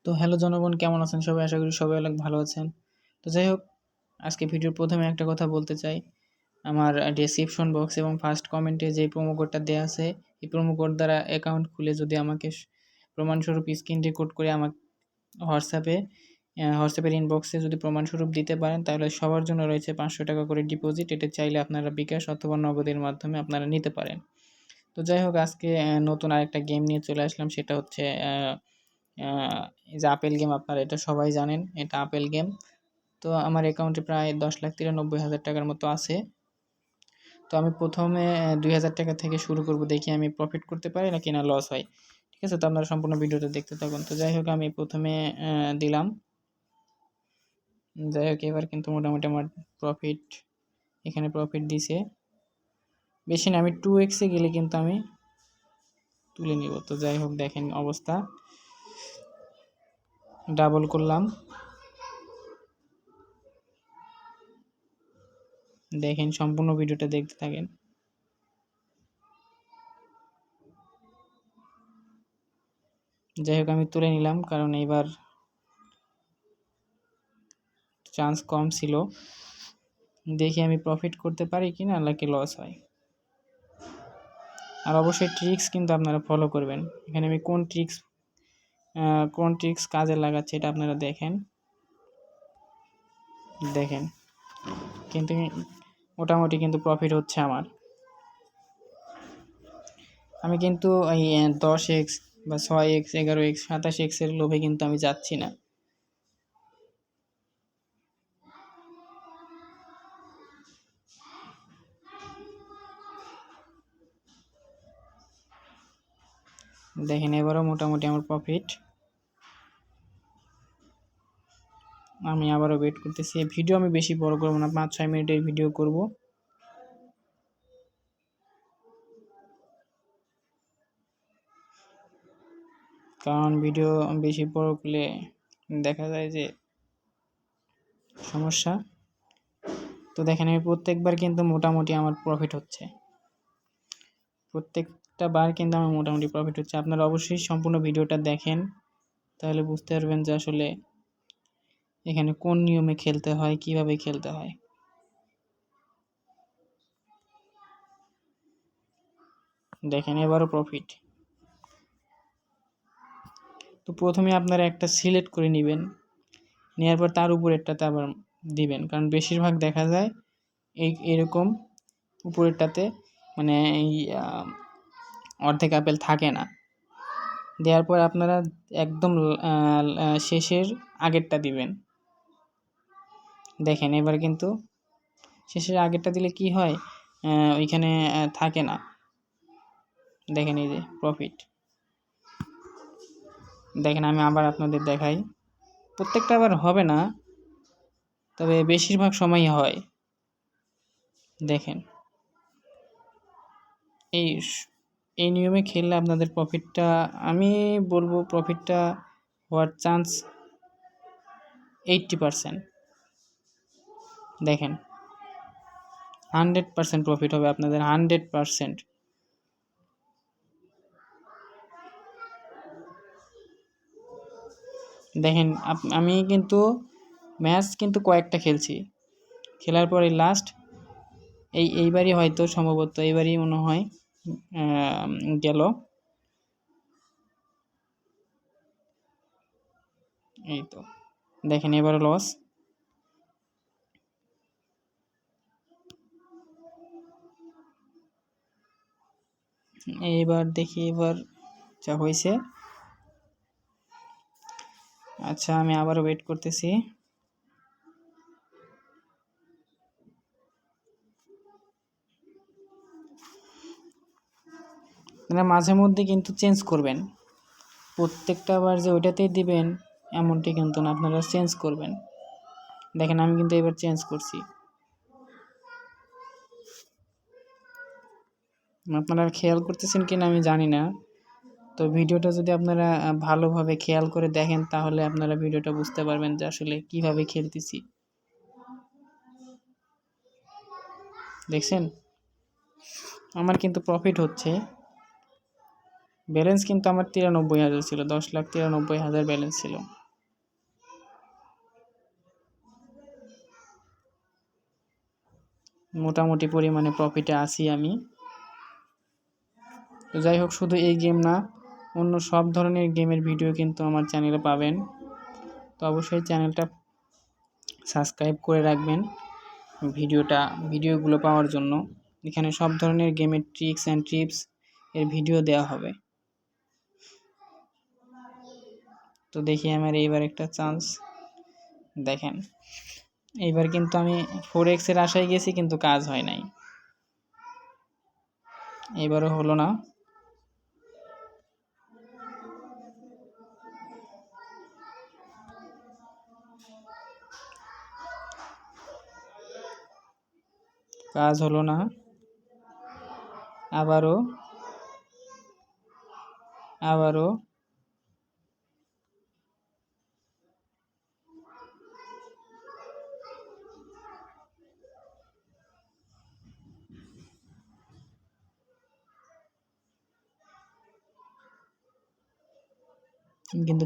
তো হ্যালো জনগণ, কেমন আছেন সবাই? আশা করি সবাই অনেক ভালো আছেন। তো যাই হোক, আজকে ভিডিওর প্রথমে একটা কথা বলতে চাই। আমার ডেসক্রিপশন বক্স এবং ফার্স্ট কমেন্টে যে প্রোমো কোডটা দেওয়া আছে, এই প্রোমো কোড দ্বারা অ্যাকাউন্ট খুলে যদি আমাকে প্রমাণস্বরূপ স্ক্রিন রেকর্ড করে আমাকে হোয়াটসঅ্যাপে হোয়াটসঅ্যাপের ইনবক্সে যদি প্রমাণস্বরূপ দিতে পারেন, তাহলে সবার জন্য রয়েছে 500 টাকা করে ডিপোজিট। এটা চাইলে আপনারা বিকাশ অথবা নগদের মাধ্যমে আপনারা নিতে পারেন। তো যাই হোক, আজকে নতুন আরেকটা গেম নিয়ে চলে আসলাম। সেটা হচ্ছে এই যে আপেল গেম। আপনারা এটা সবাই জানেন, এটা আপেল গেম। তো আমার অ্যাকাউন্টে প্রায় 10,93,000 টাকার মতো আছে। তো আমি প্রথমে 2,000 টাকা থেকে শুরু করব, দেখি আমি প্রফিট করতে পারি নাকি না লস হয়। ঠিক আছে, তো আপনারা সম্পূর্ণ ভিডিওটা দেখতে থাকুন। তো যাই হোক, আমি প্রথমে দিলাম। যাই হোক, এবার কিন্তু মোটামুটি আমার প্রফিট, এখানে প্রফিট দিছে বেশি না। আমি 2x গেলে কিন্তু আমি তুলে নিব। তো যাই হোক, দেখেন অবস্থা, ডাবল করলাম। দেখেন, সম্পূর্ণ ভিডিওটা দেখতে থাকেন। যাই হোক, আমি তুলে নিলাম, কারণ এবার চান্স কম ছিল। দেখি আমি প্রফিট করতে পারি কি না, নাকি লস হয়। আর অবশ্যই ট্রিক্স কিন্তু আপনারা ফলো করবেন। এখানে আমি কোন ট্রিক্স কাজে লাগাচ্ছি এটা আপনারা দেখেন। কিন্তু মোটামুটি কিন্তু প্রফিট হচ্ছে আমার। আমি কিন্তু এই 10x বা 6x, 11x, 27x এর লোভে কিন্তু আমি যাচ্ছি না। দেখেন, এবারও মোটামুটি আমার প্রফিট। আমি আবারও ওয়েট করতেছি। এই ভিডিও আমি বেশি বড় করবো না, 5-6 মিনিটের ভিডিও করব। কারণ ভিডিও বেশি বড় করলে দেখা যায় যে সমস্যা। তো দেখেন, আমি প্রত্যেকবার কিন্তু মোটামুটি আমার প্রফিট হচ্ছে। প্রত্যেকটা বার কিন্তু আমার মোটামুটি প্রফিট হচ্ছে। আপনারা অবশ্যই সম্পূর্ণ ভিডিওটা দেখেন, তাহলে বুঝতে পারবেন যে আসলে এখানে কোন নিয়মে খেলতে হয়, কিভাবে খেলতে হয়। দেখেন, এবারও প্রফিট। তো প্রথমে আপনারা একটা সিলেক্ট করে নেবেন, নেওয়ার পর তার উপরেরটাতে আবার দিবেন। কারণ বেশিরভাগ দেখা যায় এরকম উপরেরটাতে মানে এই অর্ধেক আপেল থাকে না। দেওয়ার পর আপনারা একদম শেষের আগেরটা দিবেন। দেখেন, এবার কিন্তু শেষের আগেরটা দিলে কি হয়, ওইখানে থাকে না। দেখেন, এই যে প্রফিট। দেখেন, আমি আবার আপনাদের দেখাই। প্রত্যেকটা আবার হবে না, তবে বেশিরভাগ সময়ই হয়। দেখেন, এই এই নিয়মে খেললে আপনাদের প্রফিটটা, আমি বলবো প্রফিটটা হওয়ার চান্স 80%। দেখেন, 100% প্রফিট হবে আপনাদের, 100%। দেখেন, আমি কিন্তু ম্যাচ কিন্তু কয়েকটা খেলছি, খেলার পরে লাস্ট এইবারই হয়তো সম্ভবত এইবারই মনে হয় গেল। এই তো দেখেন, এবারও লস। এইবার দেখি এবার যা হয়েছে। আচ্ছা, আমি আবারও ওয়েট করতেছি। আপনারা মাঝে মধ্যে কিন্তু চেঞ্জ করবেন, প্রত্যেকটা আবার যে ওইটাতেই দিবেন এমনটি কিন্তু না, আপনারা চেঞ্জ করবেন। দেখেন, আমি কিন্তু এবার চেঞ্জ করছি। আপনারা খেয়াল করতেছেন কিনা আমি জানি না। তো ভিডিওটা যদি আপনারা ভালোভাবে খেয়াল করে দেখেন, তাহলে আপনারা ভিডিওটা বুঝতে পারবেন যে আসলে কিভাবে খেলতেছি। দেখছেন, আমার কিন্তু প্রফিট হচ্ছে। ব্যালেন্স কিন্তু আমার 93,000 ছিল, 10,93,000 ব্যালেন্স ছিল। মোটামুটি পরিমাণে প্রফিটে আছি আমি। তো যাই হোক, শুধু এই গেম না, অন্য সব ধরনের গেমের ভিডিও কিন্তু আমার চ্যানেলে পাবেন। তো অবশ্যই চ্যানেলটা সাবস্ক্রাইব করে রাখবেন ভিডিওগুলো পাওয়ার জন্য। এখানে সব ধরনের গেমের ট্রিক্স অ্যান্ড টিপস এর ভিডিও দেওয়া হবে। তো দেখি আমার এইবার একটা চান্স, দেখেন এইবার কিন্তু আমি 4x এর আশায় গেছি, কিন্তু কাজ হয় নাই, এবারও হলো না। কাজ হলো না, আবারও কিন্তু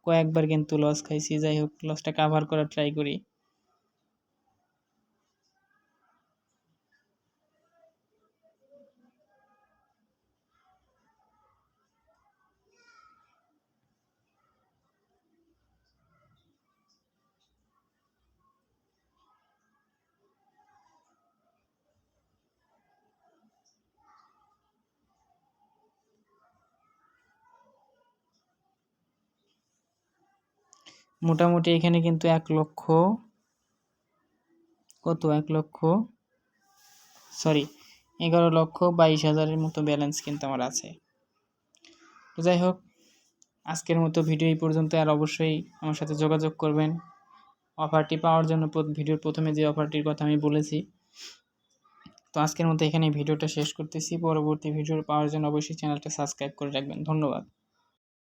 কয়েকবার কিন্তু লস খাইছি। যাই হোক, লসটা কাভার করার ট্রাই করি। মোটামুটি এখানে কিন্তু 11,22,000 মতো ব্যালেন্স কিন্তু আমার আছে। তো যাই হোক, আজকের মতো ভিডিও এই পর্যন্ত। আর অবশ্যই আমার সাথে যোগাযোগ করবেন অফারটি পাওয়ার জন্য। ভিডিওর প্রথমে যে অফারটির কথা আমি বলেছি। তো আজকের মতো এখানে ভিডিওটা শেষ করতেছি। পরবর্তী ভিডিও পাওয়ার জন্য অবশ্যই চ্যানেলটা সাবস্ক্রাইব করে রাখবেন। ধন্যবাদ।